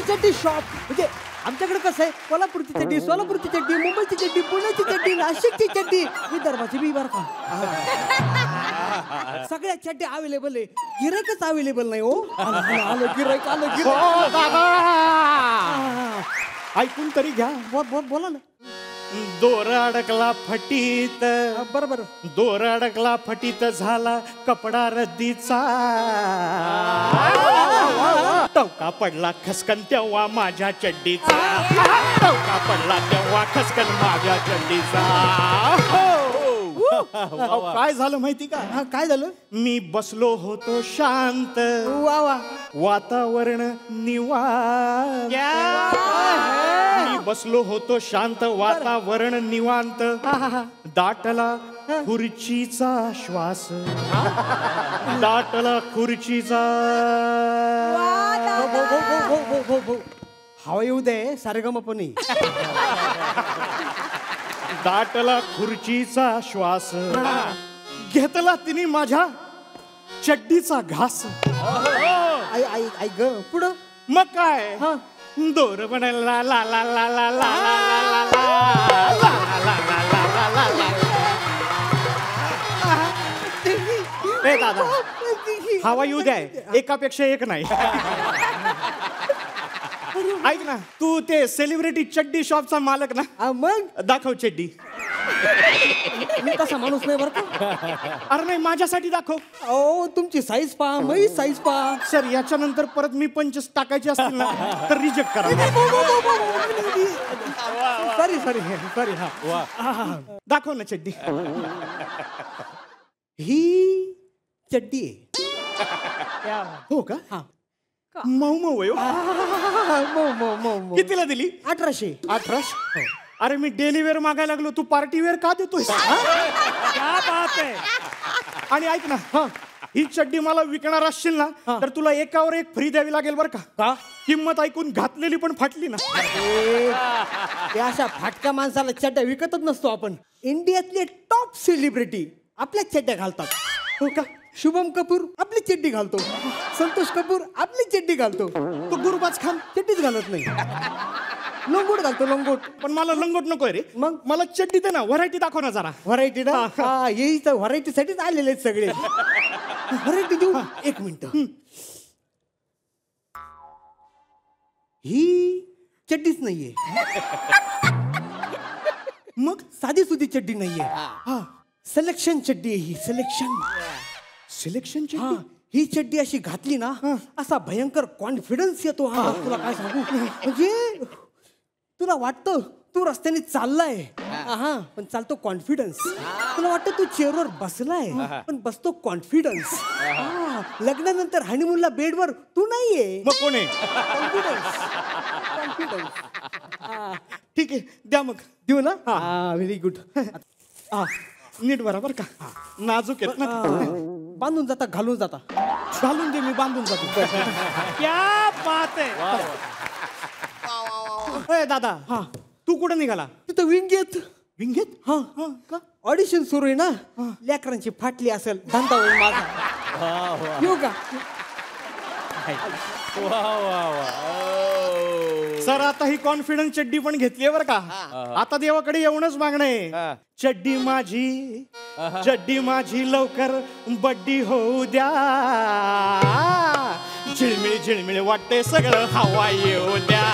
चड्डी शॉप म्हणजे आमच्याकडे कसं आहे कोल्हापूरची चड्डी, सोलापूरची चड्डी, मुंबईची चड्डी, पुण्याची चड्डी, नाशिकची चड्डी, विदर्भाची बी बरं का. सगळ्या चड्डी अवेलेबल आहे. गिरायकच अवेलेबल नाही. हो आलं गिरायक आलं ऐकून तरी घ्या. बोला ना. दोर अडकला फटीत, बरोबर. दोर अडकला फटीत झाला कपडा रद्दीचा. टवका पडला खसकन तेव्हा माझ्या चड्डीचा. टवका पडला तेव्हा खसकन माझ्या चड्डीचा. काय झालं माहिती का? काय झालं? मी बसलो होतो शांत, वा वा. वातावरण निवांत. मी बसलो होतो शांत, वातावरण निवांत. दाटला खुर्चीचा श्वास, दाटला खुर्चीचा. हवा येऊ दे सारेगमपणी. दाटला खुर्चीचा श्वास, घेतला तिने माझ्या चड्डीचा घास. आई ग पुढं मग काय दोर बनायला ला ला ला ला ला दादा हवा येऊ द्या, एकापेक्षा एक नाही. ऐक ना, तू ते सेलिब्रिटी चड्डी शॉपचा मालक ना? मग दाखव चड्डी. मी तसा माणूस नाही बरं का. अरे नाही, माझ्यासाठी दाखव. ओ तुमची साईज पहा, माझी साईज पहा. सर याच्यानंतर परत मी 25 टाकायचे असतील ना तर रिजेक्ट करा. Sorry sorry sorry. हा दाखव ना चड्डी. ही चड्डी आहे. हो का? हा मऊ मऊ आहे. कितीला दिली? 1800. 1800. अरे मी डेली वेअर मागायला लागलो, तू पार्टी वेअर का देतोय? क्या बात आहे. आणि ऐक ना, ही चड्डी मला विकणार असशील ना तर तुला एकावर एक फ्री द्यावी लागेल बरं का. किंमत ऐकून घातलेली पण फाटली ना. अशा फाटक्या माणसाला चड्ड्या विकतच नसतो आपण. इंडियातले टॉप सेलिब्रिटी आपल्या चड्ड्या घालतात. हो का? शुभम कपूर आपली चड्डी घालतो, संतोष कपूर आपली चड्डी घालतो. तो गुरुबाज खान चड्डीच घालत नाही, लंगोट घालतो लंगोट. पण मला लंगोट नकोय रे. मग मला चड्डी दे ना, व्हरायटी दाखव ना जरा. व्हरायटी ना? येई तर व्हरायटीसाठीच आलेले आहेत सगळे. व्हरायटी देऊ? एक मिनिट. ही चड्डीच नाहीये. मग साधी सुधी चड्डी नाहीये. सिलेक्शन चड्डी आहे ही. सिलेक्शन चड्डी. ही चड्डी अशी घातली ना असा भयंकर कॉन्फिडन्स येतो. तुला काय सांगू, म्हणजे तुला वाटतं तू रस्त्याने चाललाय पण चालतो कॉन्फिडन्स. तुला वाटतं तू चेअरवर बसलाय पण बसतो कॉन्फिडन्स. लग्नानंतर हनीमूनला बेडवर तू नाहीये. मग कोण आहे? कॉन्फिडन्स. ठीक आहे, द्या मग. देऊ ना? Very good. नीट बरोबर का? नाजूक आहेत ना. बांधून जाता घालून जाता. घालून दे, मी बांधून जातो. क्या बात आहे. दादा तू कुठं निघाला? तिथं विंगेत. विंगेत? का ऑडिशन सुरू आहे ना. लेकरांची फाटली असेल धंदा होईल माझा. येऊ का? सर आता ही कॉन्फिडन्स चड्डी पण घेतली बरं का. आता देवाकडे येऊनच मागणं आहे. चड्डी माझी लवकर बड्डी होऊ द्या. झिळमिळ झिळमिळ वाटते सगळं हवा येऊ द्या.